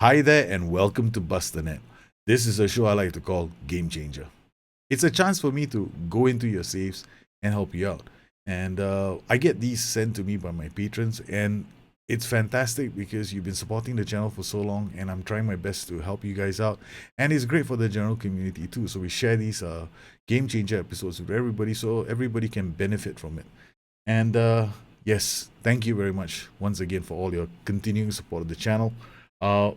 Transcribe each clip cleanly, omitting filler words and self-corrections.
Hi there, and welcome to Bustthenet. This is a show I like to call Game Changer. It's a chance for me to go into your saves and help you out. And I get these sent to me by my patrons, and it's fantastic because you've been supporting the channel for so long, and I'm trying my best to help you guys out. And it's great for the general community too. So we share these Game Changer episodes with everybody so everybody can benefit from it. And yes, thank you very much once again for all your continuing support of the channel.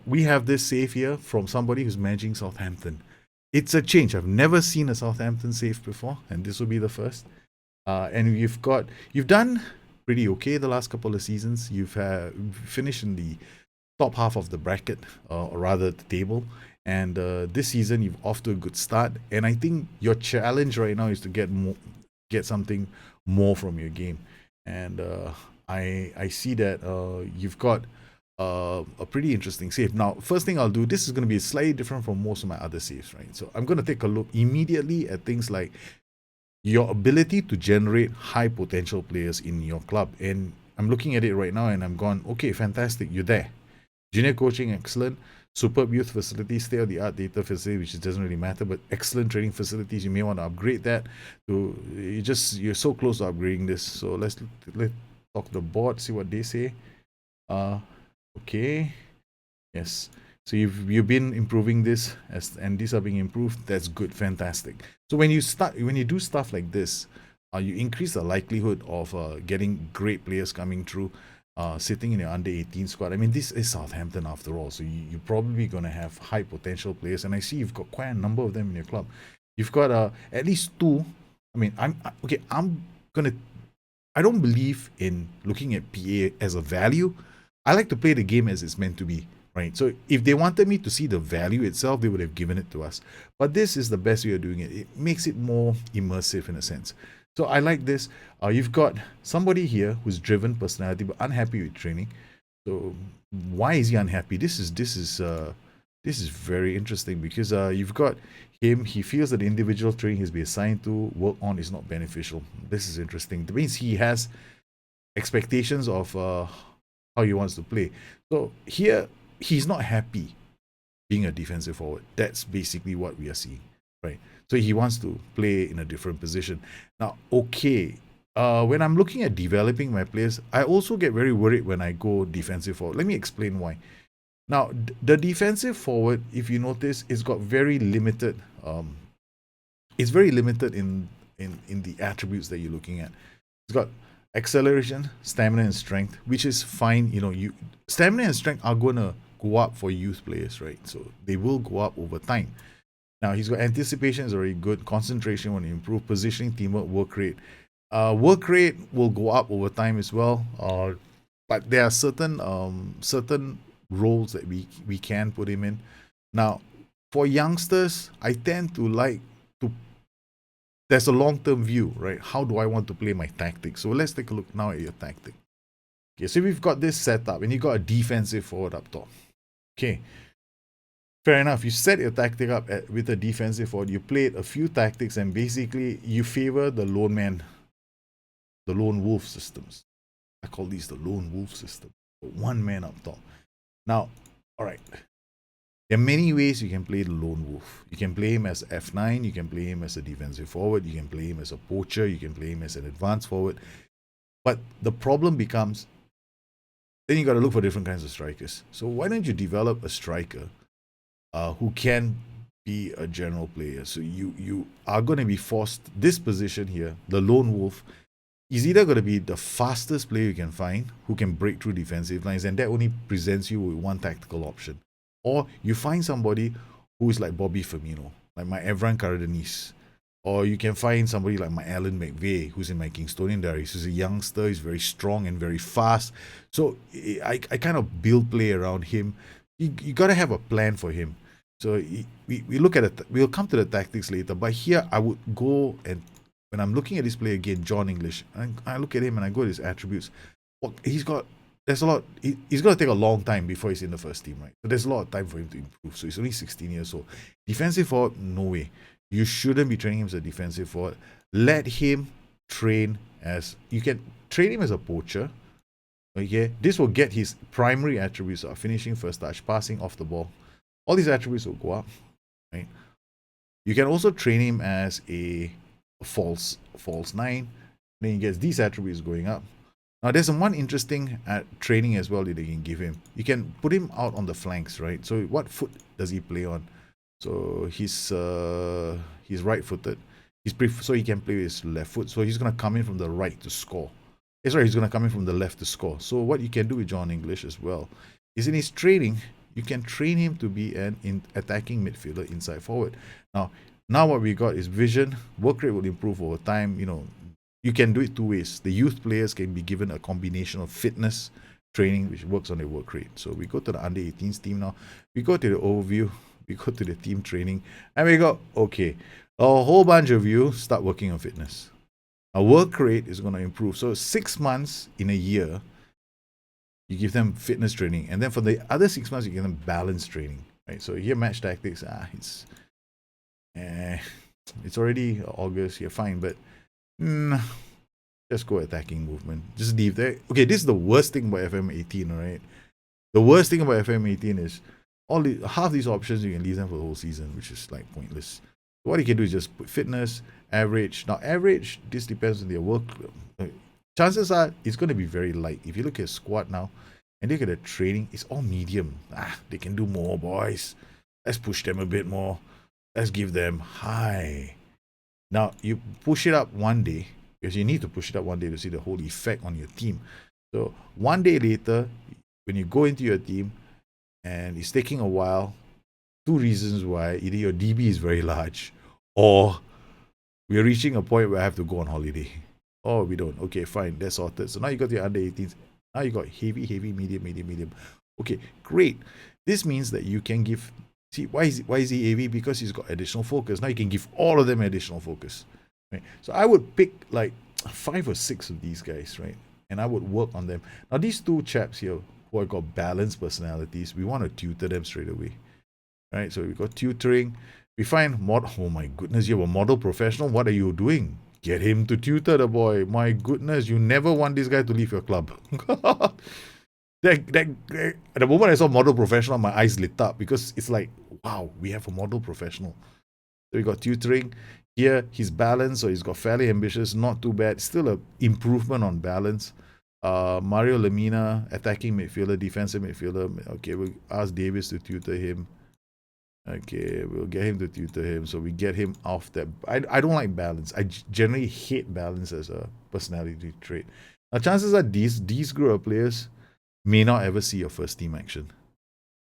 We have this save here from somebody who's managing Southampton. It's a change. I've never seen a Southampton save before, and this will be the first. And you've done pretty okay the last couple of seasons. You've finished in the top half of the bracket, or rather the table. And this season you've off to a good start. And I think your challenge right now is to get something more from your game. And I see that you've got a pretty interesting save. Now, first thing I'll do, this is going to be slightly different from most of my other saves, right? So I'm going to take a look immediately at things like your ability to generate high potential players in your club. And I'm looking at it right now and I'm going, okay, fantastic, you're there. Junior coaching, excellent. Superb youth facilities, state-of-the-art data facility, which doesn't really matter, but excellent training facilities. You may want to upgrade that. You're so close to upgrading this. So let's talk to the board, see what they say. Okay, yes. So you've been improving this, and these are being improved. That's good, fantastic. So when you do stuff like this, you increase the likelihood of getting great players coming through. Sitting in your under 18 squad. I mean, this is Southampton after all, so you're probably going to have high potential players. And I see you've got quite a number of them in your club. You've got at least two. I mean, I don't believe in looking at PA as a value. I like to play the game as it's meant to be, right? So if they wanted me to see the value itself, they would have given it to us. But this is the best way of doing it. It makes it more immersive in a sense. So I like this. You've got somebody here who's driven personality but unhappy with training. So why is he unhappy? This is very interesting because you've got him. He feels that the individual training he's been assigned to work on is not beneficial. This is interesting. That means he has expectations of how he wants to play. So here he's not happy being a defensive forward. That's basically what we are seeing, right? So he wants to play in a different position. Now, okay, when I'm looking at developing my players, I also get very worried when I go defensive forward. Let me explain why. Now, the defensive forward, if you notice, it's got very limited. It's very limited in the attributes that you're looking at. It's got acceleration, stamina, and strength, which is fine. Stamina and strength are gonna go up for youth players, right? So they will go up over time. Now he's got anticipation is already good. Concentration will improve. Positioning, teamwork, work rate. Work rate will go up over time as well. But there are certain roles that we can put him in. Now, for youngsters, I tend to like to. There's a long-term view, right? How do I want to play my tactics? So let's take a look now at your tactic. Okay, so we've got this set up, and you got a defensive forward up top. Okay. Fair enough. You set your tactic up with a defensive forward. You played a few tactics, and basically you favor the lone man, the lone wolf systems. I call these the lone wolf system. One man up top. Now, all right. There are many ways you can play the lone wolf. You can play him as F9. You can play him as a defensive forward. You can play him as a poacher. You can play him as an advanced forward. But the problem becomes, then you got to look for different kinds of strikers. So why don't you develop a striker who can be a general player? So you are going to be forced, this position here, the lone wolf, is either going to be the fastest player you can find who can break through defensive lines, and that only presents you with one tactical option. Or you find somebody who is like Bobby Firmino, like my Evran Cardenas. Or you can find somebody like my Alan McVeigh, who's in my Kingstonian Diaries. He's a youngster, he's very strong and very fast. So I kind of build play around him. You got to have a plan for him. So we look at it. We'll come to the tactics later. But here I would go, and when I'm looking at this player again, John English, I look at him and I go to his attributes. Well, there's a lot. He's going to take a long time before he's in the first team, right? So there's a lot of time for him to improve. So he's only 16 years old. Defensive forward, no way. You shouldn't be training him as a defensive forward. Let him train you can train him as a poacher. Okay, this will get his primary attributes of finishing, first touch, passing, off the ball. All these attributes will go up, right? You can also train him as a false 9. Then he gets these attributes going up. Now there's one interesting training as well that you can give him. You can put him out on the flanks, right? So what foot does he play on? So he's right-footed. So he can play with his left foot. So he's gonna come in from the right to score. He's gonna come in from the left to score. So what you can do with John English as well is in his training, you can train him to be an attacking midfielder, inside forward. Now what we got is vision. Work rate will improve over time. You can do it two ways. The youth players can be given a combination of fitness training, which works on their work rate. So we go to the under 18s team now. We go to the overview. We go to the team training. And we go, okay, a whole bunch of you start working on fitness. Our work rate is going to improve. So 6 months in a year, you give them fitness training. And then for the other 6 months, you give them balance training. Right? So here, match tactics, it's already August, you're fine, but just go attacking movement. Just leave there. Okay, this is the worst thing about FM18, right? The worst thing about FM18 is half these options you can leave them for the whole season, which is like pointless. So what you can do is just put fitness, average. Now average, this depends on their work. Chances are it's going to be very light. If you look at squad now and look at the training, it's all medium. They can do more, boys. Let's push them a bit more. Let's give them high. Now, you push it up one day, because you need to push it up one day to see the whole effect on your team. So, one day later, when you go into your team, and it's taking a while, two reasons why. Either your DB is very large, or we're reaching a point where I have to go on holiday. Or we don't. Okay, fine, that's sorted. So now you got your under 18s. Now you got heavy, medium. Okay, great. This means that you can give... See, why is he heavy? Because he's got additional focus. Now you can give all of them additional focus. Right? So I would pick like 5 or 6 of these guys, right? And I would work on them. Now these two chaps here who have got balanced personalities, we want to tutor them straight away. Right? So we got tutoring. We find oh my goodness, you have a model professional. What are you doing? Get him to tutor the boy. My goodness, you never want this guy to leave your club. At the moment I saw model professional, my eyes lit up, because it's like, wow, we have a model professional. So we got tutoring. Here, he's balanced, so he's got fairly ambitious, not too bad. Still an improvement on balance. Mario Lemina, attacking midfielder, defensive midfielder. Okay, we'll ask Davis to tutor him. Okay, we'll get him to tutor him. So we get him off that. I don't like balance. I generally hate balance as a personality trait. Now, chances are these group of players may not ever see your first team action.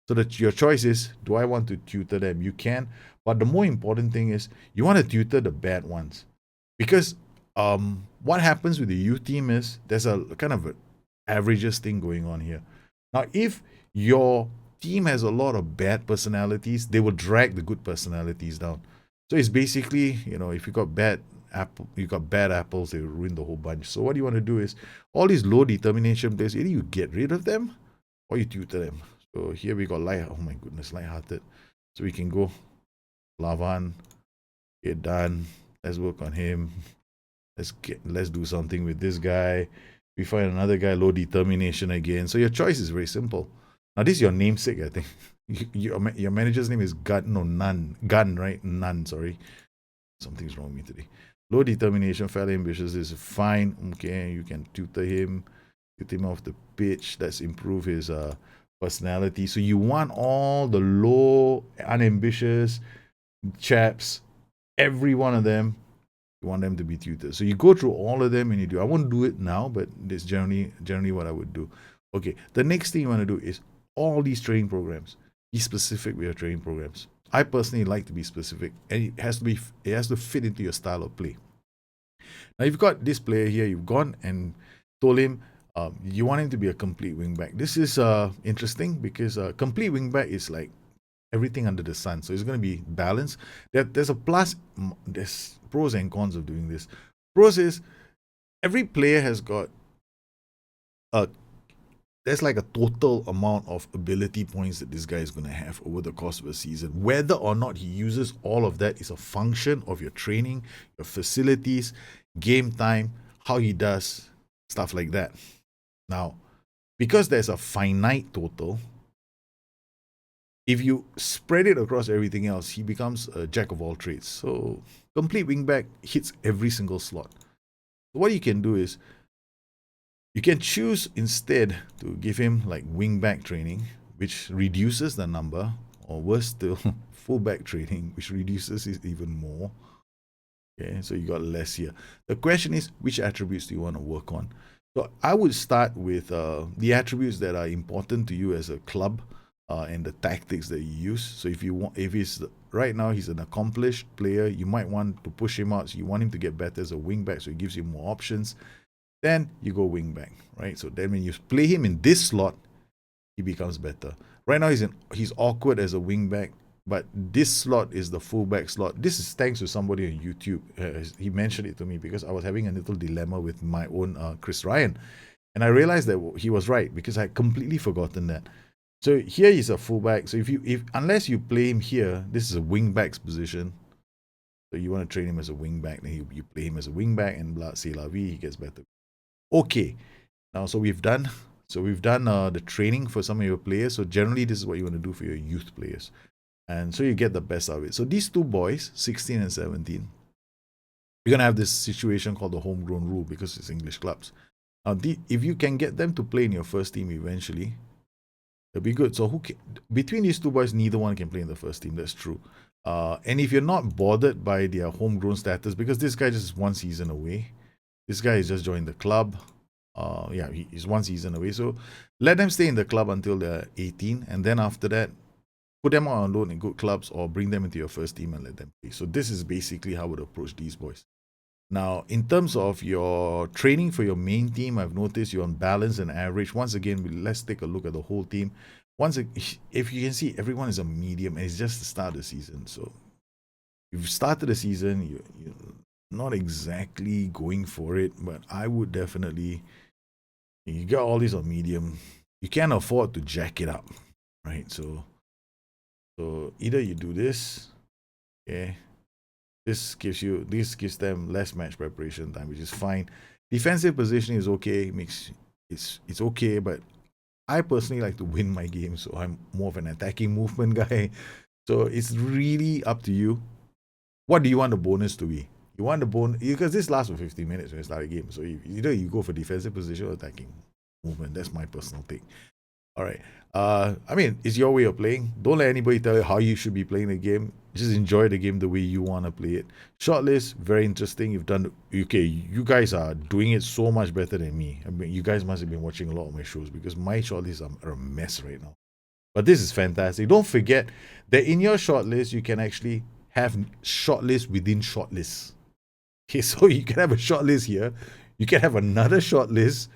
So that your choice is, do I want to tutor them? You can, but the more important thing is you want to tutor the bad ones. Because what happens with the youth team is there's a kind of averages thing going on here. Now, if your team has a lot of bad personalities, they will drag the good personalities down. So it's basically, if you got bad apples, they will ruin the whole bunch. So what you want to do is all these low determination players, either you get rid of them or you tutor them. So here we got light-hearted. So we can go Lavan, get done. Let's work on him. Let's do something with this guy. We find another guy, low determination again. So your choice is very simple. Now this is your namesake, I think. Your manager's name is Gun, right? None, sorry. Something's wrong with me today. Low determination, fairly ambitious is fine. Okay, you can tutor him, get him off the pitch. Let's improve his personality. So you want all the low, unambitious chaps, every one of them, you want them to be tutored. So you go through all of them and you do. I won't do it now, but that's generally what I would do. Okay, the next thing you want to do is all these training programs. Be specific with your training programs. I personally like to be specific, and it has to fit into your style of play. Now you've got this player here. You've gone and told him you want him to be a complete wingback. This is interesting because complete wingback is like everything under the sun. So it's going to be balanced. There's pros and cons of doing this. Pros is every player has got there's like a total amount of ability points that this guy is going to have over the course of a season. Whether or not he uses all of that is a function of your training, your facilities, game time, how he does, stuff like that. Now, because there's a finite total, if you spread it across everything else, he becomes a jack of all trades. So complete wingback hits every single slot. So what you can do is you can choose instead to give him like wingback training, which reduces the number, or worse still, fullback training, which reduces it even more. Okay, so you got less here. The question is, which attributes do you want to work on? So I would start with the attributes that are important to you as a club, and the tactics that you use. So if you want, if he's right now he's an accomplished player, you might want to push him out. So you want him to get better as a wingback, so it gives you more options. Then you go wingback, right? So then when you play him in this slot, he becomes better. Right now he's awkward as a wingback, but this slot is the fullback slot. This is thanks to somebody on YouTube. He mentioned it to me because I was having a little dilemma with my own Chris Ryan, and I realized that he was right because I had completely forgotten that. So here is a fullback. So if unless you play him here, this is a wingback's position. So you want to train him as a wingback, then you play him as a wingback, and c'est la vie, he gets better. Okay, now so we've done the training for some of your players. So generally, this is what you want to do for your youth players, and so you get the best out of it. So these two boys, 16 and 17, you're gonna have this situation called the homegrown rule because it's English clubs. Now, if you can get them to play in your first team eventually, it'll be good. So between these two boys, neither one can play in the first team. That's true. And if you're not bothered by their homegrown status, because this guy just is one season away, this guy is just joined the club. Yeah, he's one season away. So let them stay in the club until they're 18, and then after that, put them out on loan in good clubs or bring them into your first team and let them play. So this is basically how I would approach these boys. Now, in terms of your training for your main team, I've noticed you're on balance and average. Once again, let's take a look at the whole team. If you can see, everyone is a medium, and it's just the start of the season. So you've started the season, you're not exactly going for it, but I would definitely, you got all these on medium. You can't afford to jack it up, right? So either you do this, okay. This gives them less match preparation time, which is fine. Defensive positioning is okay. It's okay, but I personally like to win my game, so I'm more of an attacking movement guy. So it's really up to you. What do you want the bonus to be? You want the bonus because this lasts for 15 minutes when you start a game. So either you go for defensive position or attacking movement. That's my personal take. All right. I mean, it's your way of playing. Don't let anybody tell you how you should be playing the game. Just enjoy the game the way you want to play it. Shortlist, very interesting. You've done okay. You guys are doing it so much better than me. I mean, you guys must have been watching a lot of my shows because my shortlists are a mess right now. But this is fantastic. Don't forget that in your shortlist, you can actually have shortlists within shortlists. Okay, so you can have a shortlist here. You can have another shortlist.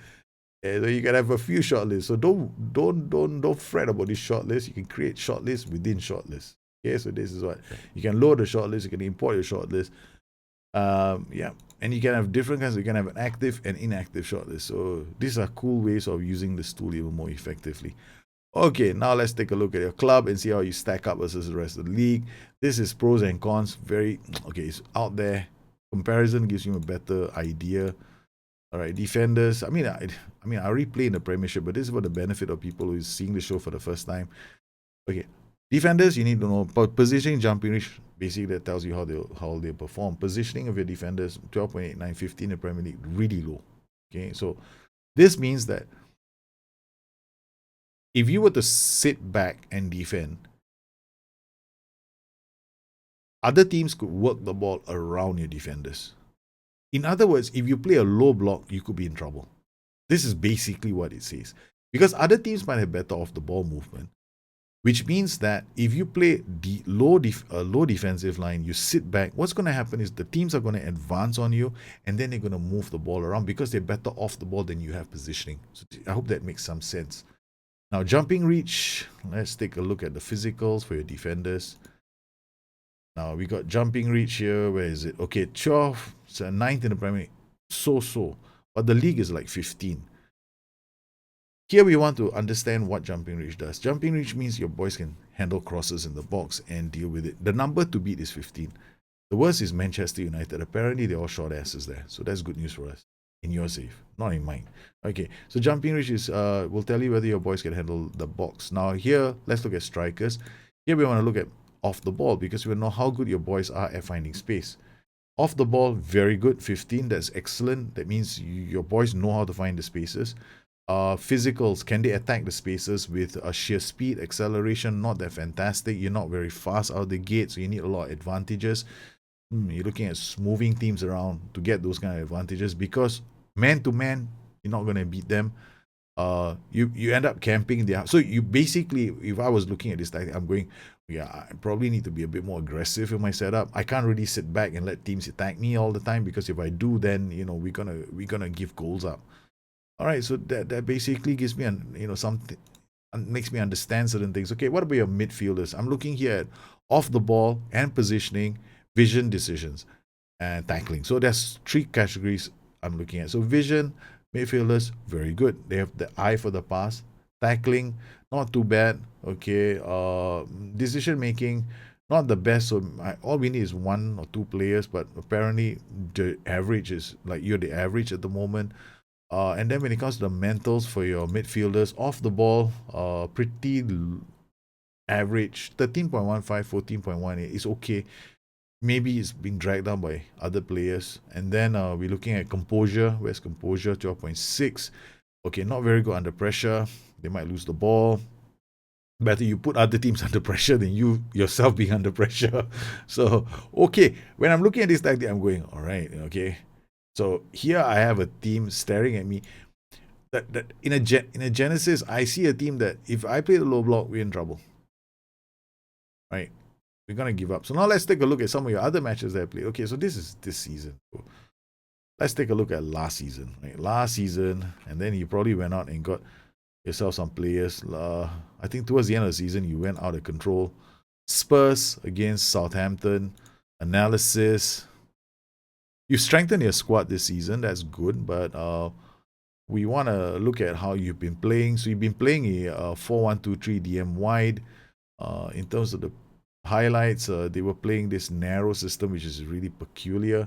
So you can have a few shortlists. So don't fret about this shortlist. You can create shortlists within shortlists. Okay, so this is what you can load a shortlist. You can import your shortlist. Yeah, and you can have different kinds. You can have an active and inactive shortlist. So these are cool ways of using this tool even more effectively. Okay, now let's take a look at your club and see how you stack up versus the rest of the league. This is pros and cons. It's out there. Comparison gives you a better idea. All right, defenders. I mean, I already play in the Premiership, but this is for the benefit of people who is seeing the show for the first time. Okay, defenders, you need to know positioning, jumping reach. Basically, that tells you how they perform. Positioning of your defenders, 12.89, 15 in the Premier League, really low. Okay, so this means that if you were to sit back and defend, other teams could work the ball around your defenders. In other words, if you play a low block, you could be in trouble. This is basically what it says. Because other teams might have better off the ball movement, which means that if you play the low defensive line, you sit back, what's going to happen is the teams are going to advance on you, and then they're going to move the ball around because they're better off the ball than you have positioning. So I hope that makes some sense. Now, jumping reach, let's take a look at the physicals for your defenders. Now, we got jumping reach here. Where is it? Okay, 12, so 9th in the Premier League. So. But the league is like 15. Here we want to understand what jumping reach does. Jumping reach means your boys can handle crosses in the box and deal with it. The number to beat is 15. The worst is Manchester United. Apparently, they're all short asses there. So that's good news for us. in your save, not in mine. Okay, so jumping reach is will tell you whether your boys can handle the box. Now here, let's look at strikers. Here we want to look at off the ball because we know how good your boys are at finding space. Off the ball, very good, 15. That's excellent. That means your boys know how to find the spaces. Physicals, can they attack the spaces with a sheer speed, acceleration? Not that fantastic. You're not very fast out of the gate, so you need a lot of advantages. You're looking at moving teams around to get those kind of advantages because man to man, you're not going to beat them. You end up camping there. So you basically, if I was looking at this tactic, I'm going, yeah, I probably need to be a bit more aggressive in my setup. I can't really sit back and let teams attack me all the time because if I do, then we're gonna give goals up. All right, so that basically gives me something, makes me understand certain things. Okay, what about your midfielders? I'm looking here at off the ball and positioning, vision, decisions, and tackling. So there's three categories I'm looking at. So vision, midfielders, very good. They have the eye for the pass. Tackling, not too bad. Okay. Decision making, not the best. So all we need is one or two players, but apparently the average is like you're the average at the moment. And then when it comes to the mentals for your midfielders, off the ball, pretty average. 13.15, 14.18 is okay. Maybe it's being dragged down by other players. And then we're looking at composure. Where's composure? 12.6. Okay, not very good under pressure. They might lose the ball. Better you put other teams under pressure than you yourself being under pressure. So, okay, when I'm looking at this tactic, I'm going, all right, okay. So here I have a team staring at me. That in a Genesis, I see a team that if I play the low block, we're in trouble. Right? We're gonna give up. So now let's take a look at some of your other matches that I played. Okay, so this is this season. Let's take a look at last season. Right? Last season, and then you probably went out and got yourself some players. I think towards the end of the season, you went out of control. Spurs against Southampton. Analysis. You strengthened your squad this season. That's good, but we want to look at how you've been playing. So you've been playing a 4-1-2-3 DM wide. In terms of the highlights, they were playing this narrow system, which is really peculiar,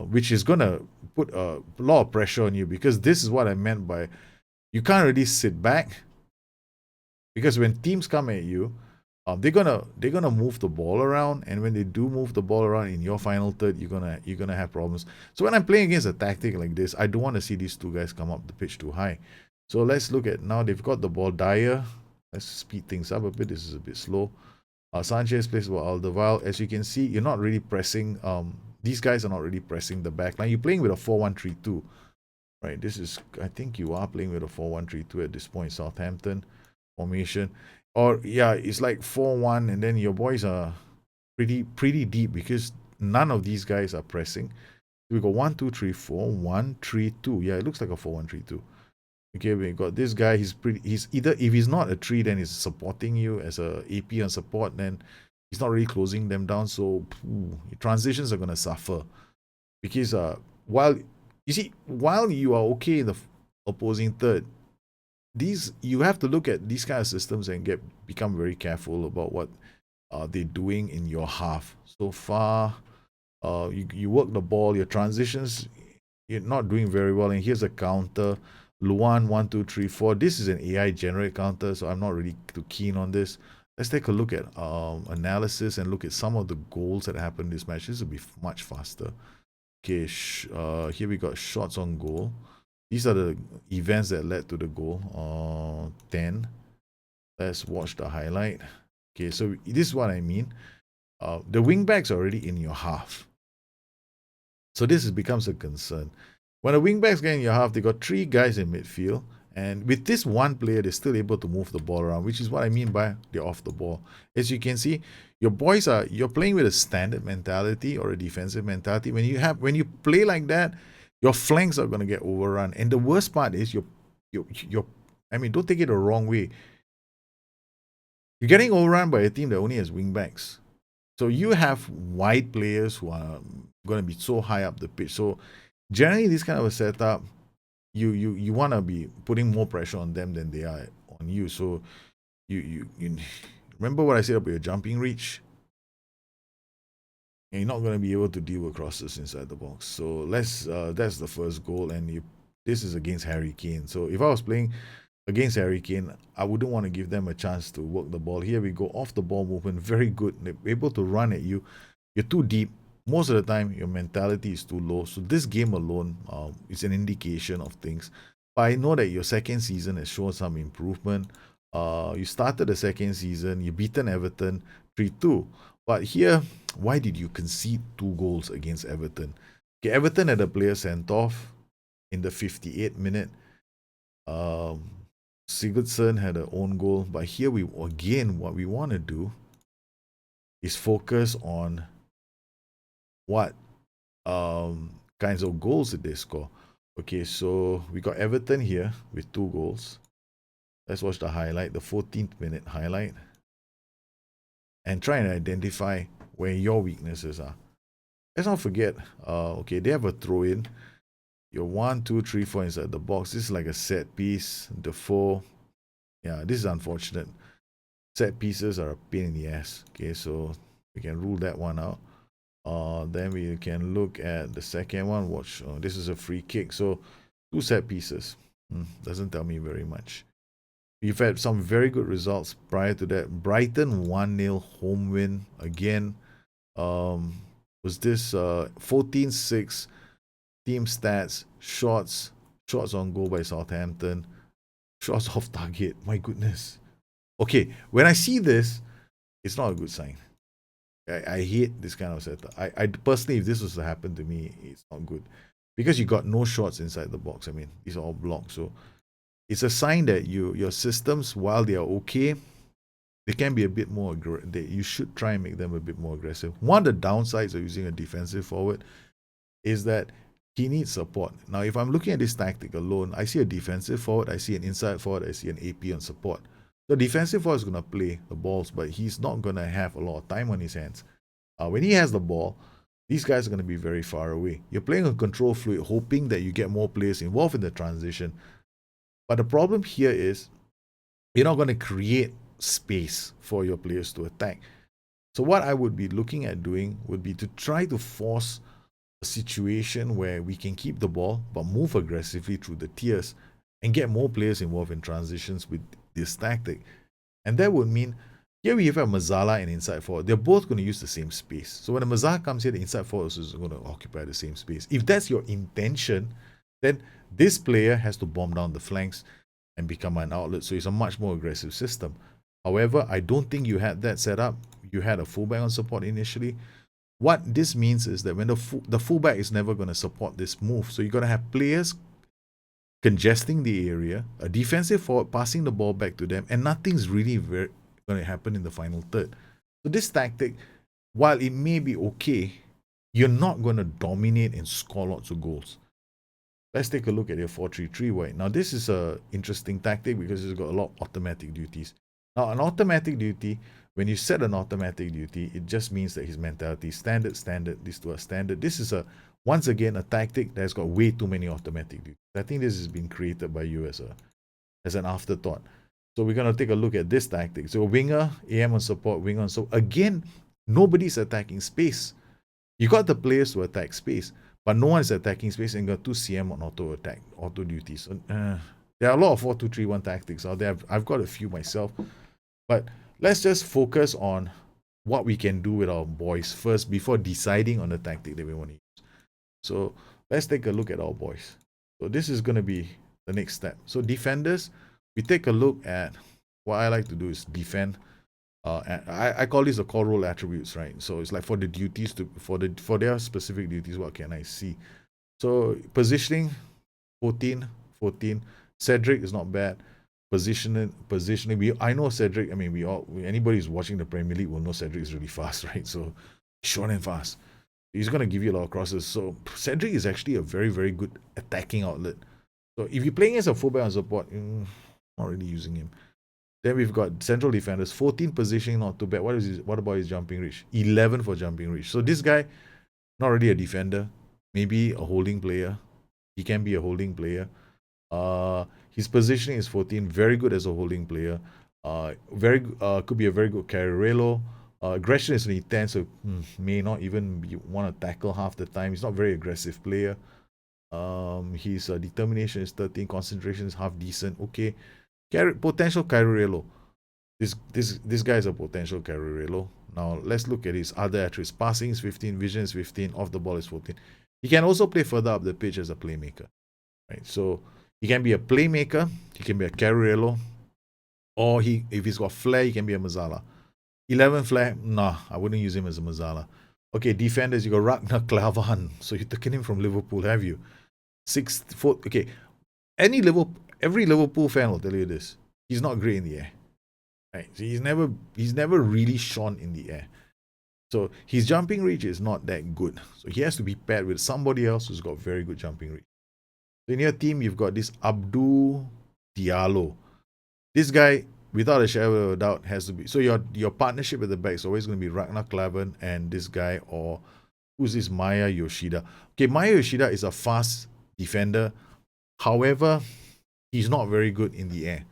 which is going to put a lot of pressure on you because this is what I meant by you can't really sit back because when teams come at you, they're gonna move the ball around, and when they do move the ball around in your final third, you're gonna have problems. So when I'm playing against a tactic like this, I don't want to see these two guys come up the pitch too high. So let's look at now they've got the ball. Dyer, let's speed things up a bit. This is a bit slow. Sanchez plays for Alderweireld. As you can see, you're not really pressing. These guys are not really pressing the back line. You're playing with a 4-1-3-2, right? This is, I think you are playing with a 4-1-3-2 at this point. Southampton formation. Or yeah, it's like 4-1, and then your boys are pretty deep because none of these guys are pressing. We got 1, 2, 3, 4, 1, 3, 2. Yeah, it looks like a 4-1-3-2. Okay, we got this guy. He's either, if he's not a 3, then he's supporting you as a AP on support. Then he's not really closing them down. So transitions are gonna suffer because while you are okay in the opposing third, you have to look at these kind of systems and become very careful about what they're doing in your half. So far, you work the ball, your transitions, you're not doing very well. And here's a counter. Luan 1, 2, 3, 4. This is an AI generated counter, so I'm not really too keen on this. Let's take a look at analysis and look at some of the goals that happened in this match. This will be much faster. Okay, here we got shots on goal. These are the events that led to the goal. 10. Let's watch the highlight. Okay, so this is what I mean. The wing backs are already in your half. So this becomes a concern. When the wing backs get in your half, they got 3 guys in midfield. And with this one player, they're still able to move the ball around, which is what I mean by they're off the ball. As you can see, you're playing with a standard mentality or a defensive mentality. When you play like that, your flanks are going to get overrun. And the worst part is I mean, don't take it the wrong way. You're getting overrun by a team that only has wing backs. So you have wide players who are going to be so high up the pitch. So generally, this kind of a setup, you want to be putting more pressure on them than they are on you. So you remember what I said about your jumping reach? and you're not going to be able to deal with crosses inside the box. So that's the first goal, and this is against Harry Kane. So if I was playing against Harry Kane, I wouldn't want to give them a chance to work the ball. Here we go, off the ball movement, very good. They're able to run at you. You're too deep. Most of the time, your mentality is too low. So this game alone is an indication of things. But I know that your second season has shown some improvement. You started the second season, you beaten Everton 3-2. But here, why did you concede 2 goals against Everton? Okay, Everton had a player sent off in the 58th minute. Sigurdsson had an own goal. But here, what we want to do is focus on what kinds of goals did they score. Okay, so we got Everton here with 2 goals. Let's watch the highlight, the 14th minute highlight, and try and identify where your weaknesses are. Let's not forget, okay, they have a throw in. You're 1, 2, 3, 4 inside the box. This is like a set piece. Defoe. Yeah, this is unfortunate. Set pieces are a pain in the ass. Okay, so we can rule that one out. Then we can look at the second one. Watch, this is a free kick. So 2 set pieces. Doesn't tell me very much. We've had some very good results prior to that. Brighton 1-0 home win again. Was this 14-6 team stats, shots on goal by Southampton, shots off target. My goodness. Okay, when I see this, it's not a good sign. I hate this kind of setup. I personally, if this was to happen to me, it's not good. Because you got no shots inside the box. I mean, these are all blocked. So it's a sign that your systems, while they are okay, they can be a bit more you should try and make them a bit more aggressive. One of the downsides of using a defensive forward is that he needs support. Now, if I'm looking at this tactic alone, I see a defensive forward, I see an inside forward, I see an AP on support. The defensive forward is going to play the balls, but he's not going to have a lot of time on his hands. When he has the ball, these guys are going to be very far away. You're playing a control fluid, hoping that you get more players involved in the transition. But the problem here is you're not going to create space for your players to attack. So what I would be looking at doing would be to try to force a situation where we can keep the ball but move aggressively through the tiers and get more players involved in transitions with this tactic. And that would mean here we have Mazzala and inside forward. They're both going to use the same space. So when a Mazzala comes here, the inside forward is going to occupy the same space. If that's your intention, then this player has to bomb down the flanks and become an outlet. So it's a much more aggressive system. However, I don't think you had that set up. You had a fullback on support initially. What this means is that when the fullback is never going to support this move. So you're going to have players congesting the area, a defensive forward passing the ball back to them, and nothing's really going to happen in the final third. So this tactic, while it may be okay, you're not going to dominate and score lots of goals. Let's take a look at your 4-3-3 white. Now, this is an interesting tactic because it's got a lot of automatic duties. Now, an automatic duty, when you set an automatic duty, it just means that his mentality is standard, these two are standard. This is, once again, a tactic that's got way too many automatic duties. I think this has been created by you as an afterthought. So we're going to take a look at this tactic. So winger, AM on support, winger on support. Again, nobody's attacking space. You got the players to attack space, but no one is attacking space, and got 2 CM on auto attack, auto duties. So, there are a lot of 4-2-3-1 tactics out there. I've got a few myself. But let's just focus on what we can do with our boys first before deciding on the tactic that we want to use. So let's take a look at our boys. So this is going to be the next step. So defenders, we take a look at what I like to do is defend. I call this the core role attributes, right? So it's like for the duties for their specific duties, what can I see? So positioning, 14. Cedric is not bad. Positioning. I know Cedric. I mean, anybody who's watching the Premier League will know Cedric is really fast, right? So short and fast. He's gonna give you a lot of crosses. So Cedric is actually a very, very good attacking outlet. So if you're playing as a fullback on support, not really using him. Then we've got central defenders, 14 positioning, not too bad. What about his jumping reach? 11 for jumping reach. So this guy, not really a defender, maybe a holding player. He can be a holding player. His positioning is 14, very good as a holding player. Could be a very good Carrerello. Aggression is only 10, so may not even want to tackle half the time. He's not a very aggressive player. His determination is 13, concentration is half decent. Okay, potential Cairelo. This guy is a potential Cairelo. Now let's look at his other attributes. Passing is 15, vision is 15, off the ball is 14. He can also play further up the pitch as a playmaker, right? So he can be a playmaker, he can be a Cairelo, or if he's got flair, he can be a Mazzala. 11 flair, nah, I wouldn't use him as a Mazzala. Okay, defenders, you got Ragnar Klavan. So you've taken him from Liverpool, have you? 6th, 4th. Okay, every Liverpool fan will tell you this. He's not great in the air. Right? So he's never really shone in the air. So his jumping reach is not that good. So he has to be paired with somebody else who's got very good jumping reach. So in your team, you've got this Abdul Diallo. This guy, without a shadow of a doubt, has to be. So your partnership at the back is always going to be Ragnar Klavan and this guy, or who's this Maya Yoshida. Okay, Maya Yoshida is a fast defender. However, he's not very good in the air.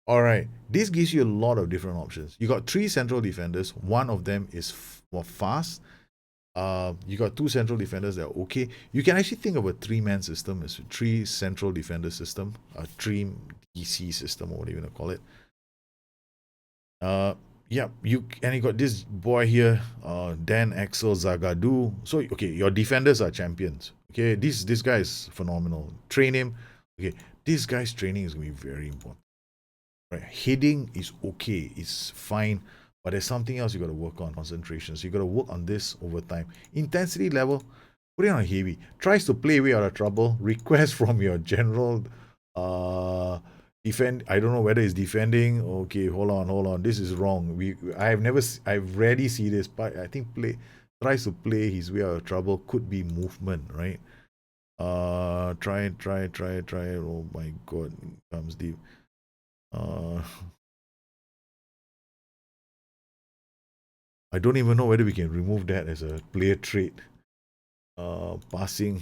All right, this gives you a lot of different options. You got 3 central defenders. One of them is more fast. You got 2 central defenders that are okay. You can actually think of a 3-man system as a 3 central defender system, a 3 DC system, or whatever you want to call it. Yeah, you got this boy here, Dan Axel Zagadou. So okay, your defenders are champions. Okay, this guy is phenomenal. Train him. Okay, this guy's training is going to be very important. Right, heading is okay, it's fine, but there's something else you got to work on. Concentration. So you got to work on this over time. Intensity level, put it on heavy. Tries to play way out of trouble. Request from your general. Defend. I don't know whether it's defending. Okay, hold on. This is wrong. I've rarely see this, but I think tries to play his way out of trouble. Could be movement, right? Try. Oh my god, comes deep. I don't even know whether we can remove that as a player trait. Passing.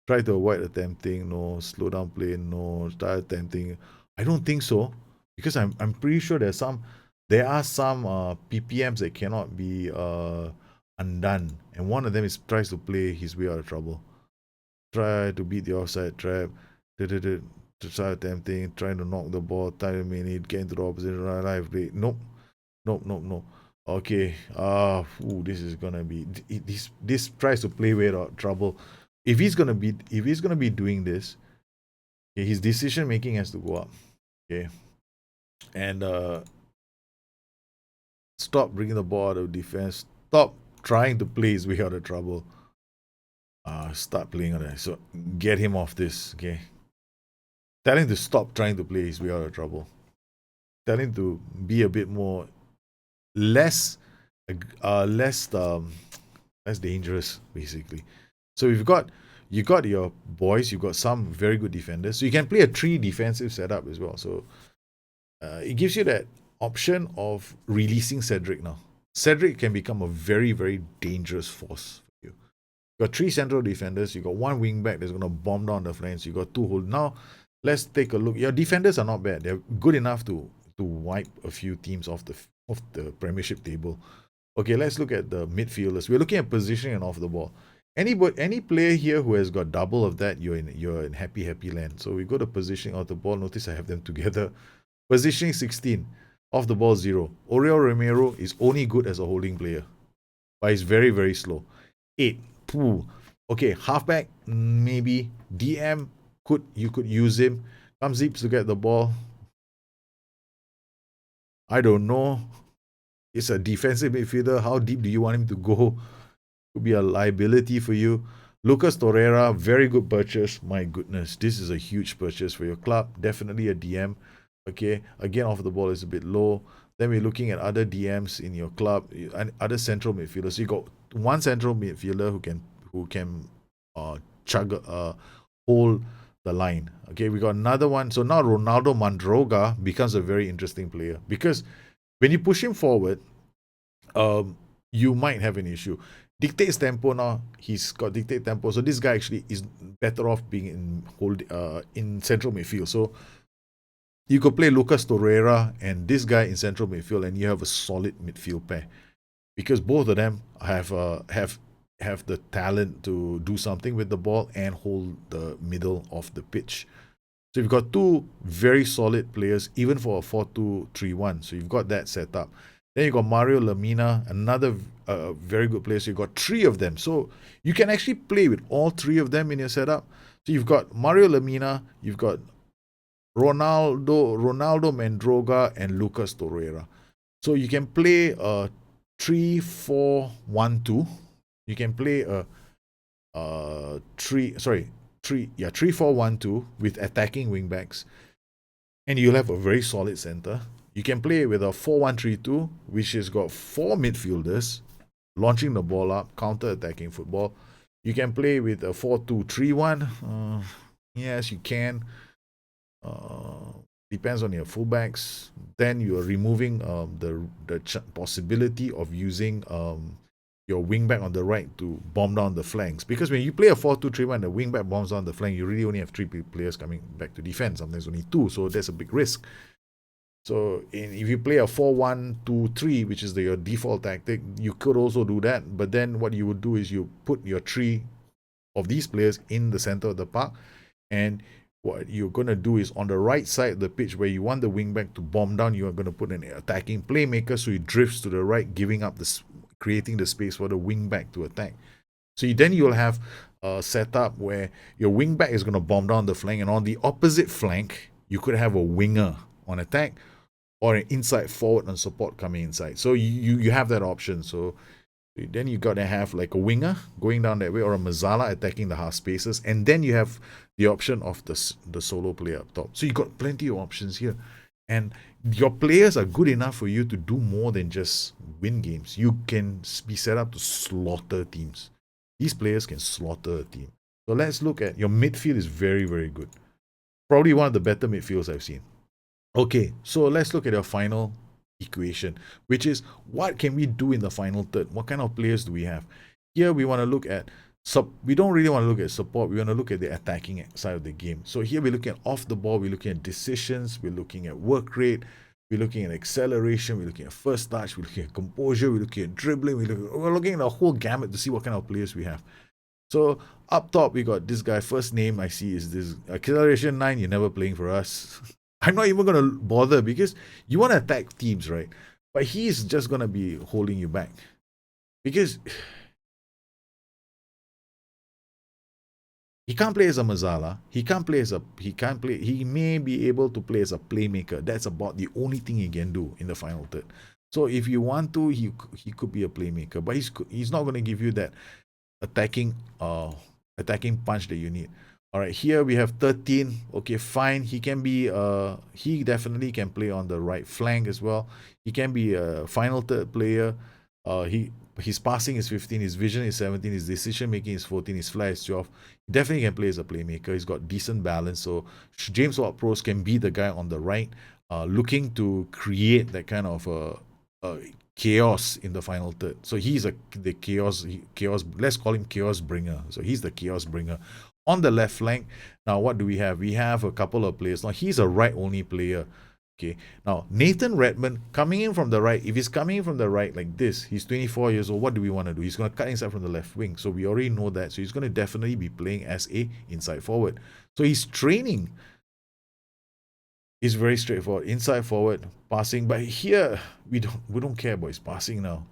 Try to avoid attempting. No. Slow down play. No. Start attempting. I don't think so, because I'm pretty sure there are some PPMs that cannot be undone, and one of them is tries to play his way out of trouble. Try to beat the offside trap. To start attempting, trying to knock the ball, time a minute, get into the opposition live rate. Nope. Okay. This is gonna be this tries to play way out trouble. If he's gonna be doing this, okay, his decision making has to go up. Okay. And stop bringing the ball out of defense. Stop trying to play his way out of trouble. Start playing on that. So get him off this. Okay. Tell him to stop trying to play his way out of trouble. Tell him to be a bit more less dangerous, basically. So you got your boys, you've got some very good defenders. So you can play a 3 defensive setup as well. So it gives you that option of releasing Cedric now. Cedric can become a very, very dangerous force for you. You got 3 central defenders, you got 1 wing back that's gonna bomb down the flanks, you got 2 hold. Now let's take a look. Your defenders are not bad. They're good enough to wipe a few teams off the Premiership table. Okay, let's look at the midfielders. We're looking at positioning and off the ball. Any player here who has got double of that, you're in happy land. So we go to positioning off the ball. Notice I have them together. Positioning 16, off the ball 0. Oriol Romero is only good as a holding player, but he's very, very slow. 8. Okay, halfback maybe. DM you could use him. Comes deep to get the ball. I don't know. It's a defensive midfielder. How deep do you want him to go? Could be a liability for you. Lucas Torreira, very good purchase. My goodness, this is a huge purchase for your club. Definitely a DM. Okay, again, off the ball is a bit low. Then we're looking at other DMs in your club and other central midfielders. So you got 1 central midfielder who can hold the line. Okay, we got another one. So now Ronaldo Mandroga becomes a very interesting player, because when you push him forward, you might have an issue. Dictates tempo now. He's got dictate tempo. So this guy actually is better off being in central midfield. So You could play Lucas Torreira and this guy in central midfield, and you have a solid midfield pair because both of them have the talent to do something with the ball and hold the middle of the pitch. So you've got two very solid players, even for a 4-2-3-1. So you've got that set up. Then you've got Mario Lemina, another very good player. So you've got three of them. So you can actually play with all three of them in your setup. So you've got Mario Lemina, you've got Ronaldo Mendroga, and Lucas Torreira. So you can play a 3-4-1-2. You can play a 3-4-1-2 with attacking wingbacks, and you'll have a very solid center. You can play with a 4-1-3-2, which has got four midfielders launching the ball up, counter-attacking football. You can play with a 4-2-3-1. Yes, you can. Depends on your fullbacks. Then you are removing the possibility of using your wingback on the right to bomb down the flanks. Because when you play a 4-2-3-1, the wingback bombs down the flank, you really only have three players coming back to defend. Sometimes only two, so that's a big risk. So if you play a 4-1-2-3, which is your default tactic, you could also do that. But then what you would do is you put your three of these players in the center of the park, and what you're going to do is on the right side of the pitch where you want the wingback to bomb down, you are going to put an attacking playmaker so he drifts to the right, giving up creating the space for the wingback to attack. So then you'll have a setup where your wingback is going to bomb down the flank, and on the opposite flank you could have a winger on attack or an inside forward on support coming inside. So you have that option. So then you got to have like a winger going down that way, or a Mazzala attacking the half spaces, and then you have the option of the solo player up top. So you got plenty of options here, and your players are good enough for you to do more than just win games. You can be set up to slaughter teams. These players can slaughter a team. So let's look at your midfield. Is very, very good. Probably one of the better midfields I've seen. Okay, so let's look at your final equation, which is what can we do in the final third? What kind of players do we have? Here we want to look at we don't really want to look at support. We want to look at the attacking side of the game. So here we're looking at off the ball, we're looking at decisions, we're looking at work rate, we're looking at acceleration, we're looking at first touch, we're looking at composure, we're looking at dribbling, we're looking at a whole gamut to see what kind of players we have. So up top we got this guy. First name I see is this acceleration 9. You're never playing for us. I'm not even going to bother because you want to attack teams, right? But he's just going to be holding you back because he can't play as a Mazzala. He may be able to play as a playmaker. That's about the only thing he can do in the final third. So if you want to, he could be a playmaker, but he's not going to give you that attacking punch that you need. All right, here we have 13. Okay, fine. He can be he definitely can play on the right flank as well. He can be a final third player. His passing is 15, his vision is 17, his decision making is 14, his flair is 12. He definitely can play as a playmaker. He's got decent balance. So James Ward-Prowse can be the guy on the right, looking to create that kind of chaos in the final third. So he's the chaos. Let's call him chaos bringer. So he's the chaos bringer. On the left flank, now what do we have? We have a couple of players. Now he's a right-only player. Okay. Now Nathan Redmond coming in from the right. If he's coming in from the right like this, he's 24 years old. What do we want to do? He's going to cut inside from the left wing. So we already know that. So he's going to definitely be playing as a inside forward. So his training is very straightforward. Inside forward, passing. But here we don't care about his passing now.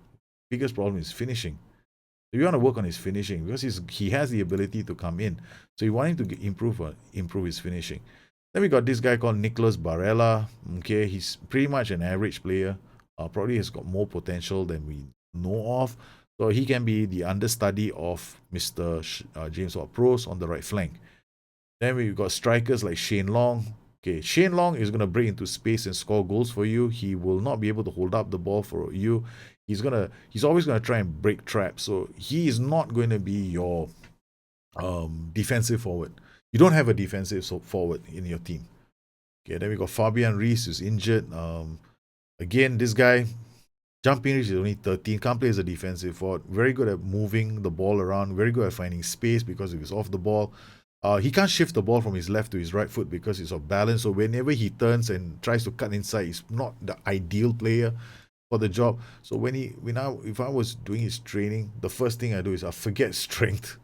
Biggest problem is finishing. So we want to work on his finishing because he has the ability to come in. So you want him to improve his finishing. Then we got this guy called Nicholas Barella. Okay, he's pretty much an average player. Probably has got more potential than we know of. So he can be the understudy of Mr. James Ward-Prowse on the right flank. Then we've got strikers like Shane Long. Okay, Shane Long is going to break into space and score goals for you. He will not be able to hold up the ball for you. He's always going to try and break traps. So he is not going to be your defensive forward. You don't have a defensive forward in your team. Okay, then we got Fabian Rees, who's injured. Again, this guy, jumping reach is only 13. Can't play as a defensive forward. Very good at moving the ball around. Very good at finding space because if he's off the ball. He can't shift the ball from his left to his right foot because he's off balance. So whenever he turns and tries to cut inside, he's not the ideal player for the job. So if I was doing his training, the first thing I do is I forget strength.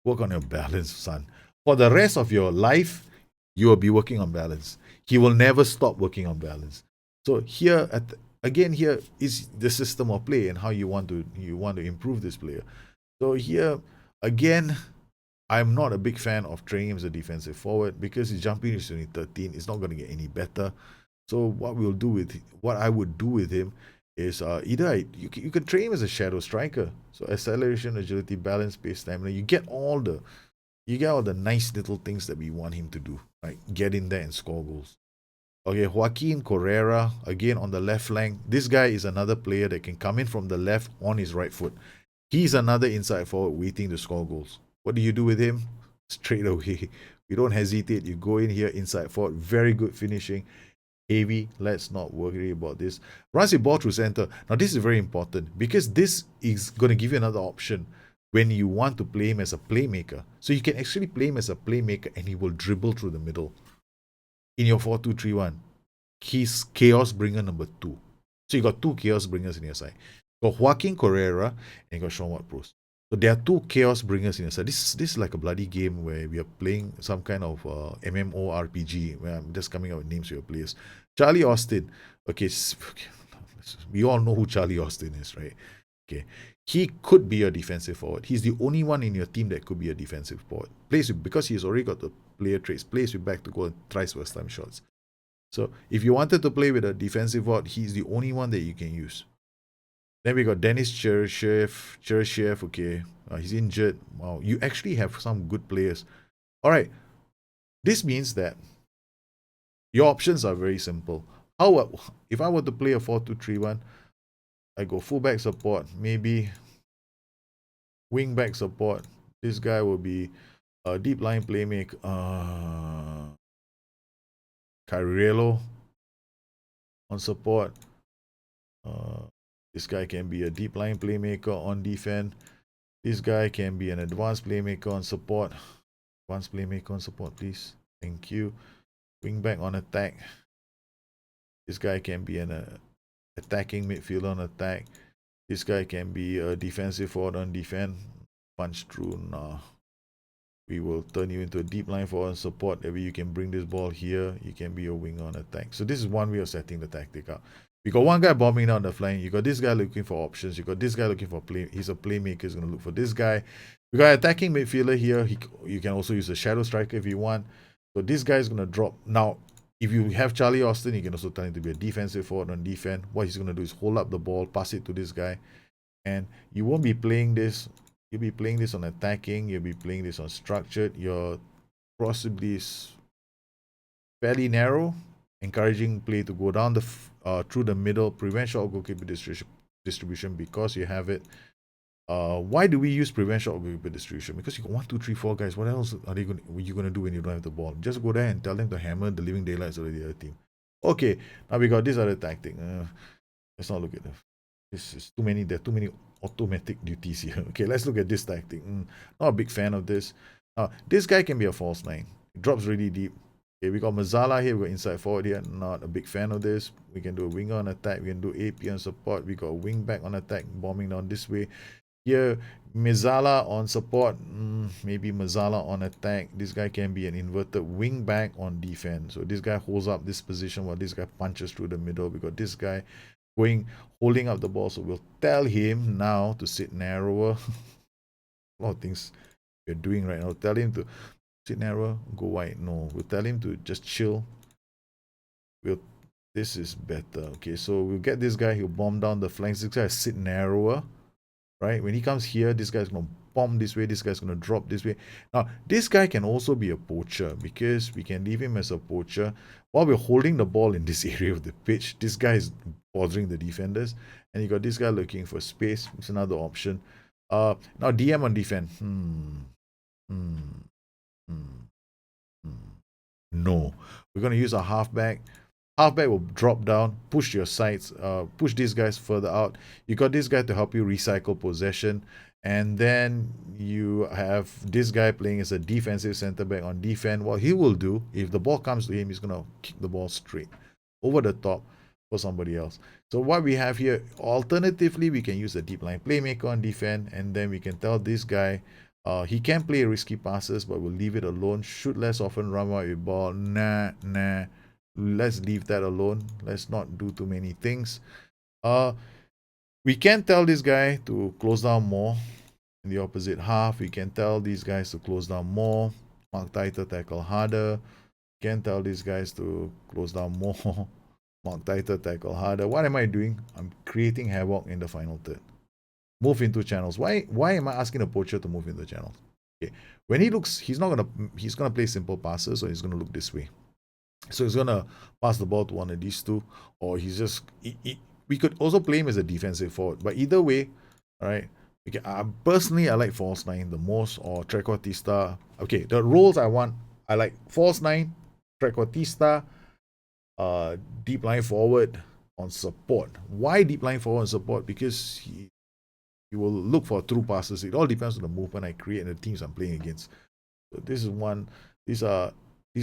Work on your balance, son. For the rest of your life, you will be working on balance. He will never stop working on balance. So here here is the system of play and how you want to improve this player. So here again, I'm not a big fan of training him as a defensive forward because his jumping is only 13. It's not going to get any better. So what I would do with him is you can train him as a shadow striker. So acceleration, agility, balance, pace, stamina. You get all the nice little things that we want him to do. Right, get in there and score goals. Okay, Joaquin Correa again on the left flank. This guy is another player that can come in from the left on his right foot. He's another inside forward waiting to score goals. What do you do with him? Straight away. You don't hesitate. You go in here inside forward. Very good finishing. Heavy. Let's not worry about this. Runs the ball through center. Now this is very important because this is going to give you another option when you want to play him as a playmaker. So you can actually play him as a playmaker and he will dribble through the middle. In your 4-2-3-1, he's chaos bringer number 2. So you got 2 chaos bringers in your side. You got Joaquin Correa and you got Sean Ward-Prowse. So there are 2 chaos bringers in your side. This is like a bloody game where we are playing some kind of MMO RPG where I'm just coming up with names for your players. Charlie Austin. Okay, we all know who Charlie Austin is, right? Okay, he could be a defensive forward. He's the only one in your team that could be a defensive forward. Because he's already got the player traits, plays you back to goal and tries first time shots. So if you wanted to play with a defensive forward, he's the only one that you can use. Then we got Denis Cheryshev. Okay, he's injured. Wow, you actually have some good players. All right, this means that your options are very simple. If I were to play a 4-2-3-1, I go fullback support, maybe wingback support. This guy will be a deep line playmaker. Carriello on support. This guy can be a deep line playmaker on defense. This guy can be an advanced playmaker on support. Advanced playmaker on support, please. Thank you. Wingback on attack. This guy can be an attacking midfielder on attack. This guy can be a defensive forward on defense. Punch through. Nah. We will turn you into a deep line forward on support. That way you can bring this ball here. You can be a winger on attack. So this is one way of setting the tactic up. We got one guy bombing down the flank. You got this guy looking for options. You got this guy looking for play. He's a playmaker. He's going to look for this guy. We got attacking midfielder here. You can also use a shadow striker if you want. So this guy is going to drop. Now, if you have Charlie Austin, you can also tell him to be a defensive forward on defense. What he's going to do is hold up the ball, pass it to this guy. And you won't be playing this. You'll be playing this on attacking. You'll be playing this on structured. You're possibly fairly narrow, encouraging play to go down through the middle, prevent short goalkeeper distribution because you have it. Why do we use prevent short goalkeeper distribution? Because you got 1, 2, 3, 4 guys. What else are you going to do when you don't have the ball? Just go there and tell them to hammer the living daylights out of the other team. Okay, now we got this other tactic. Let's not look at that. This is too many. There are too many automatic duties here. Okay, let's look at this tactic. Not a big fan of this. This guy can be a false 9. It drops really deep. Okay, we got Mazzala here. We got inside forward here. Not a big fan of this. We can do a winger on attack. We can do AP on support. We got a wing back on attack, bombing down this way. Here, Mazzala on support. Maybe Mazzala on attack. This guy can be an inverted wing back on defense. So this guy holds up this position while this guy punches through the middle. We got this guy holding up the ball. So we'll tell him now to sit narrower. A lot of things we're doing right now. Tell him to sit narrower, go wide. No, we'll tell him to just chill. This is better. Okay, so we'll get this guy. He'll bomb down the flanks. This guy sit narrower. Right? When he comes here, this guy's going to bomb this way. This guy's going to drop this way. Now, this guy can also be a poacher because we can leave him as a poacher. While we're holding the ball in this area of the pitch, this guy is bothering the defenders. And you got this guy looking for space. It's another option. Now, DM on defense. No. We're going to use a halfback. Halfback will drop down, push your sides, push these guys further out. You got this guy to help you recycle possession. And then you have this guy playing as a defensive center back on defense. What he will do, if the ball comes to him, he's going to kick the ball straight over the top for somebody else. So what we have here, alternatively, we can use a deep line playmaker on defense, and then we can tell this guy, he can play risky passes, but we'll leave it alone. Shoot less often, run out with ball. Nah. Let's leave that alone. Let's not do too many things. We can tell this guy to close down more in the opposite half. We can tell these guys to close down more, mark tighter, tackle harder. We can tell these guys to close down more, mark tighter, tackle harder. What am I doing? I'm creating havoc in the final third. Move into channels. Why am I asking the poacher to move into channels? Okay. When he looks, he's gonna play simple passes, or he's gonna look this way. So he's gonna pass the ball to one of these two, or he's just we could also play him as a defensive forward. But either way, all right. Personally, I like false nine the most, or trequartista. Okay, the roles I like false nine, trequartista, deep line forward on support. Why deep line forward on support? Because he will look for through passes. It all depends on the movement I create and the teams I'm playing against. So this is one. These are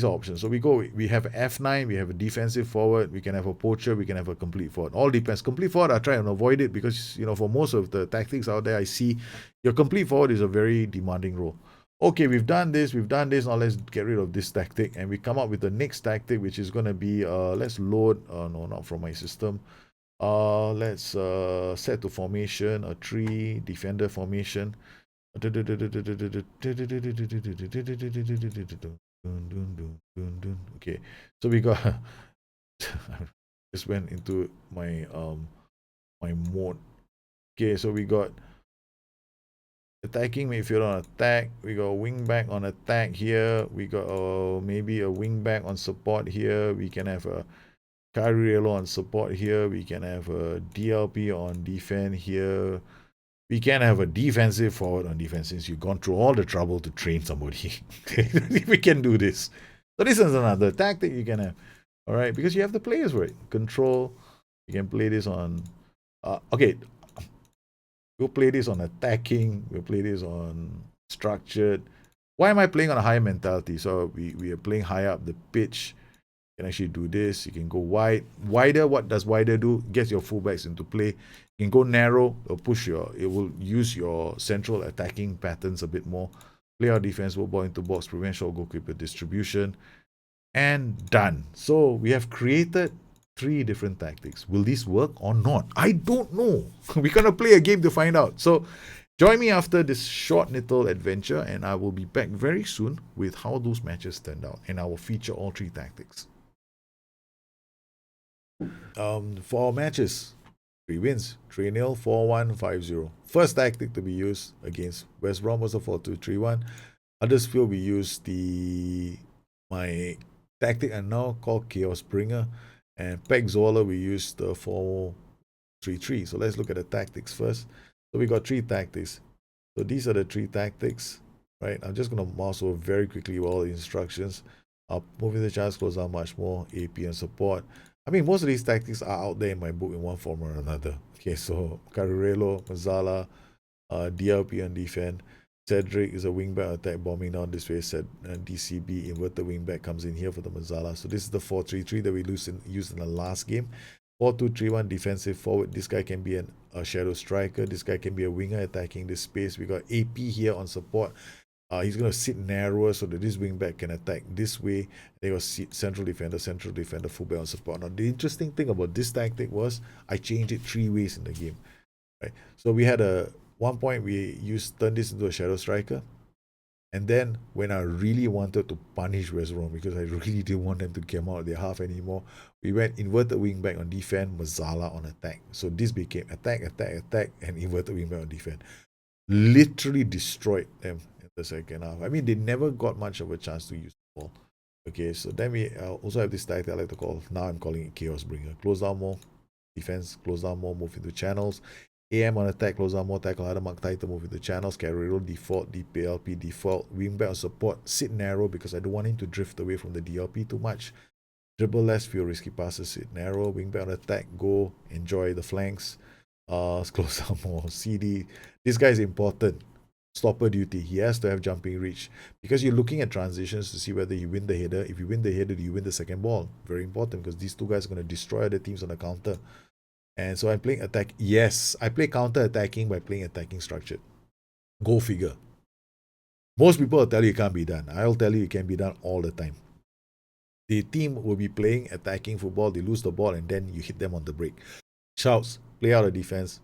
options. So we have F9, we have a defensive forward, we can have a poacher, we can have a complete forward. All depends. Complete forward, I try and avoid it because, for most of the tactics out there, I see your complete forward is a very demanding role. Okay, we've done this. Now let's get rid of this tactic, and we come up with the next tactic, which is going to be, let's load, no, not from my system. Let's set to formation, a 3 defender formation. Okay, so we got just went into my my mode. Okay, so we got attacking midfield on attack. We got wing back on attack here. We got maybe a wing back on support here. We can have a Carriello on support here. We can have a DLP on defense here. We can have a defensive forward on defense since you've gone through all the trouble to train somebody. We can do this. So this is another tactic you can have. All right, because you have the players for it. Control. You can play this on. Okay. We'll play this on attacking. We'll play this on structured. Why am I playing on a higher mentality? So we are playing high up the pitch. You can actually do this. You can go wide. Wider, what does wider do? Gets your fullbacks into play. You can go narrow. It will use your central attacking patterns a bit more. Play our defense, will ball into box, prevent short goalkeeper distribution. And done. So we have created 3 different tactics. Will this work or not? I don't know. We're going to play a game to find out. So join me after this short little adventure, and I will be back very soon with how those matches turned out. And I will feature all 3 tactics. For our matches, 3 wins, 3-0, 4-1, 5-0. First tactic to be used against West Brom was a 4-2-3-1. Huddersfield, we used my tactic and now called Chaos Bringer. And Peg Zola, we used the 4-3-3. So let's look at the tactics first. So we got 3 tactics. So these are the 3 tactics, right? I'm just going to mouse over very quickly all the instructions. Moving the chance, close down much more, AP and support. I mean, most of these tactics are out there in my book in one form or another. Okay, so Carriello, Mazzala, DLP on defense. Cedric is a wingback attack, bombing down this way. DCB, inverted wingback, comes in here for the Mazzala. So this is the 4-3-3 that we used in the last game. 4-2-3-1 defensive forward. This guy can be a shadow striker. This guy can be a winger attacking this space. We got AP here on support. He's going to sit narrower so that this wingback can attack this way. They got central defender, fullback on support. Now, the interesting thing about this tactic was I changed it 3 ways in the game. Right? So we had one point we turned this into a shadow striker. And then when I really wanted to punish West Brom because I really didn't want them to come out of their half anymore, we went inverted wingback on defense, Mazzala on attack. So this became attack, and inverted wingback on defense. Literally destroyed them in the second half. I mean, they never got much of a chance to use the ball. Okay, so then we also have this tactic I like to call, now I'm calling it Chaos Bringer. Close down more, defense, close down more, move into channels. AM on attack, close down more, tackle harder, mark tighter, move into channels. Carriero default, DPLP default, wingback on support, sit narrow because I don't want him to drift away from the DLP too much. Dribble less, few risky passes, sit narrow. Wingback on attack, go, enjoy the flanks. Let's close down more. CD. This guy is important. Stopper duty. He has to have jumping reach because you're looking at transitions to see whether you win the header. If you win the header, you win the second ball. Very important because these two guys are going to destroy other teams on the counter. And so I'm playing attack. Yes, I play counter attacking by playing attacking structured. Go figure. Most people will tell you it can't be done. I'll tell you it can be done all the time. The team will be playing attacking football. They lose the ball and then you hit them on the break. Shouts, play out of defense,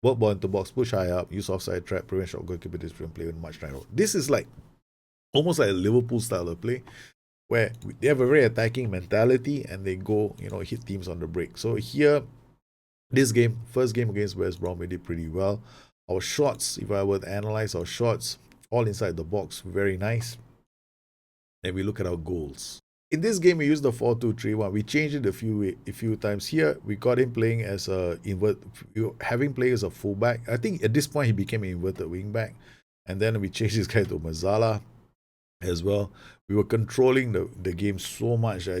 work ball into box, push high up, use offside trap, prevent shot goalkeeper discipline, play with much narrow. This is like almost like a Liverpool style of play where they have a very attacking mentality and they go, hit teams on the break. So here, this game, first game against West Brom, we did pretty well. Our shots, if I were to analyze our shots, all inside the box, very nice. And we look at our goals. In this game, we used the 4-2-3-1. We changed it a few times. Here, we got him playing as having played as a fullback. I think at this point, he became an inverted wingback. And then we changed this guy to Mazzala as well. We were controlling the game so much. I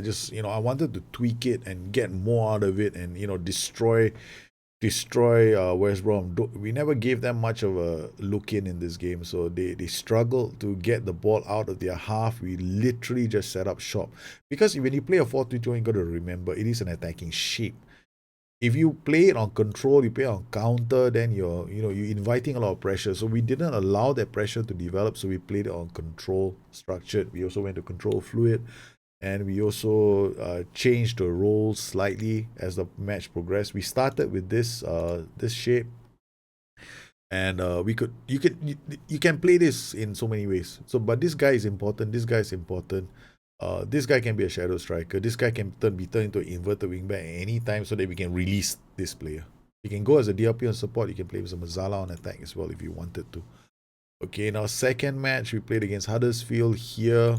wanted to tweak it and get more out of it and, destroy West Brom. We never gave them much of a look in this game, so they struggled to get the ball out of their half. We literally just set up shop because when you play a 4-2-2, you got to remember it is an attacking shape. If you play it on control, you play on counter, then you're inviting a lot of pressure. So we didn't allow that pressure to develop, so we played it on control structured. We also went to control fluid. And we also changed the roles slightly as the match progressed. We started with this shape, and you can play this in so many ways. But this guy is important. This guy is important. This guy can be a shadow striker. This guy can be turned into an inverted wingback at any time, so that we can release this player. He can go as a DRP on support. You can play with a Mazzala on attack as well if you wanted to. Okay, now second match we played against Huddersfield here.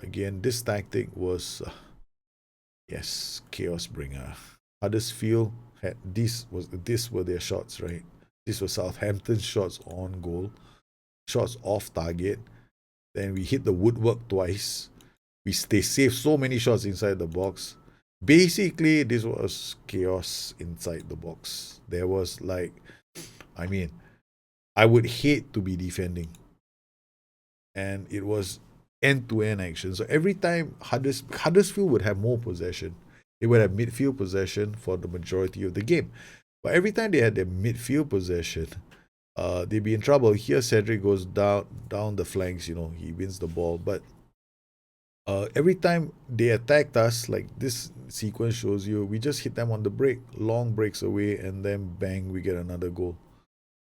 Again, this tactic was, chaos bringer. Huddersfield had these were their shots, right? These were Southampton's shots on goal, shots off target. Then we hit the woodwork twice. They saved so many shots inside the box. Basically, this was chaos inside the box. There was I would hate to be defending. And it was end-to-end action. So every time Huddersfield would have more possession, they would have midfield possession for the majority of the game. But every time they had their midfield possession, they'd be in trouble. Here, Cedric goes down the flanks. He wins the ball. But every time they attacked us, like this sequence shows you, we just hit them on the break, long breaks away, and then bang, we get another goal.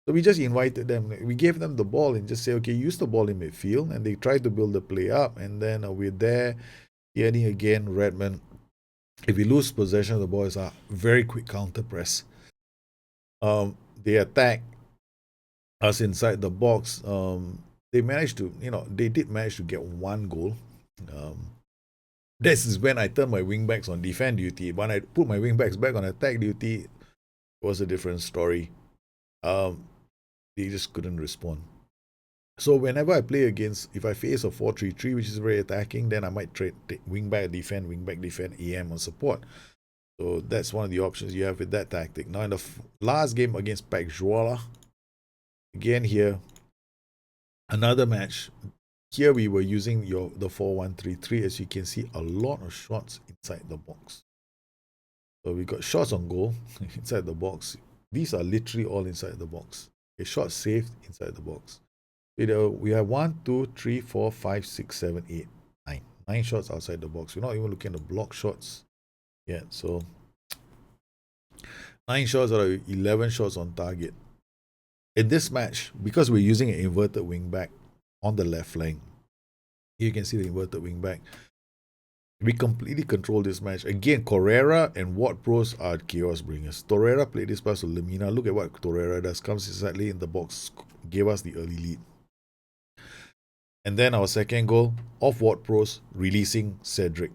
So we just invited them. We gave them the ball and just say, okay, use the ball in midfield. And they tried to build the play up. And then we're there, heading again, Redmond. If we lose possession of the ball, it's a very quick counter press. They attack us inside the box. They managed to, they did manage to get one goal. This is when I turned my wingbacks on defend duty. When I put my wingbacks back on attack duty, it was a different story. They just couldn't respond. So whenever I play against, if I face a 4-3-3, which is very attacking, then I might take wingback defend, AM on support. So that's one of the options you have with that tactic. Now in the last game against Pek Joala, again here, another match. Here we were using the 4-1-3-3. As you can see, a lot of shots inside the box. So we got shots on goal inside the box. These are literally all inside the box. A shot saved inside the box. We have 1, 2, 3, 4, 5, 6, 7, 8, 9. 9 shots outside the box. We're not even looking at the block shots yet. So 9 shots out of 11 shots on target. In this match, because we're using an inverted wingback on the left flank, you can see the inverted wingback. We completely control this match. Again, Correra and Ward-Prowse are chaos bringers. Torreira played this pass to Lemina. Look at what Torreira does. Comes exactly in the box. Gave us the early lead. And then our second goal of Ward-Prowse, releasing Cedric.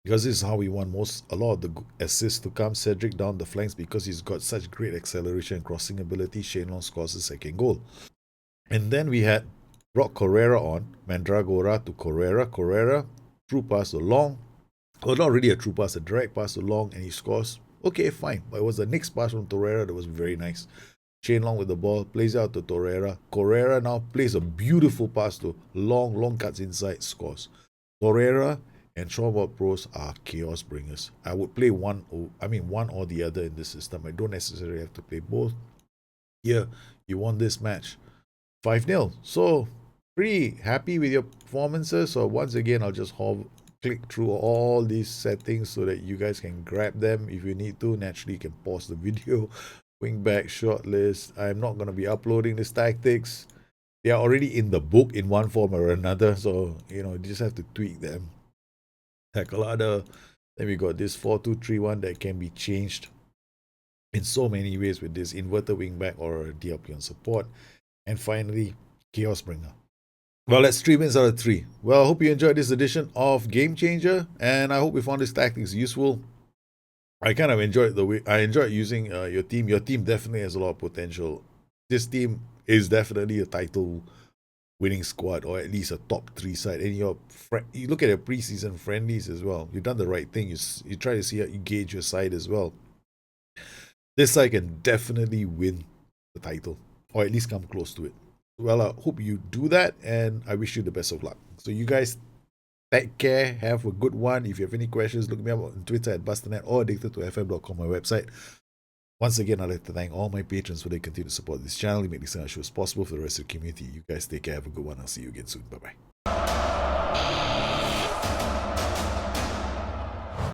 Because this is how we want a lot of the assists to come. Cedric down the flanks because he's got such great acceleration and crossing ability. Shane Long scores the second goal. And then we had brought Correra on. Mandragora to Correra. True pass along. Well, not really a true pass, a direct pass along, and he scores Okay, fine. But it was the next pass from Torreira that was very nice. Chain Long with the ball, plays out to Torreira. Torreira now plays a beautiful pass to Long. Long cuts inside, scores. Torreira and Shawbot Pros are chaos bringers. I would play one or the other in this system. I don't necessarily have to play both. Here, you won this match 5-0. So, pretty happy with your performances. So, once again, I'll just click through all these settings so that you guys can grab them if you need to. Naturally, you can pause the video. Wingback, short list. I'm not going to be uploading these tactics. They are already in the book in one form or another. So, you just have to tweak them. Tackle ladder. Then we got this 4-2-3-1 that can be changed in so many ways with this inverter wingback or DLP on support. And finally, Chaos Bringer. Well, that's 3 wins out of 3. Well, I hope you enjoyed this edition of Game Changer, and I hope you found this tactics useful. I kind of enjoyed using your team. Your team definitely has a lot of potential. This team is definitely a title winning squad, or at least a top 3 side. And you look at your preseason friendlies as well. You've done the right thing. You try to see how you gauge your side as well. This side can definitely win the title, or at least come close to it. Well, I hope you do that, and I wish you the best of luck. So you guys take care, have a good one. If you have any questions, look me up on Twitter at Bustthenet or addicted2fm.com, my website. Once again, I'd like to thank all my patrons for their continued support of this channel. You make these kind of shows possible for the rest of the community. You guys take care, have a good one. I'll see you again soon. Bye-bye.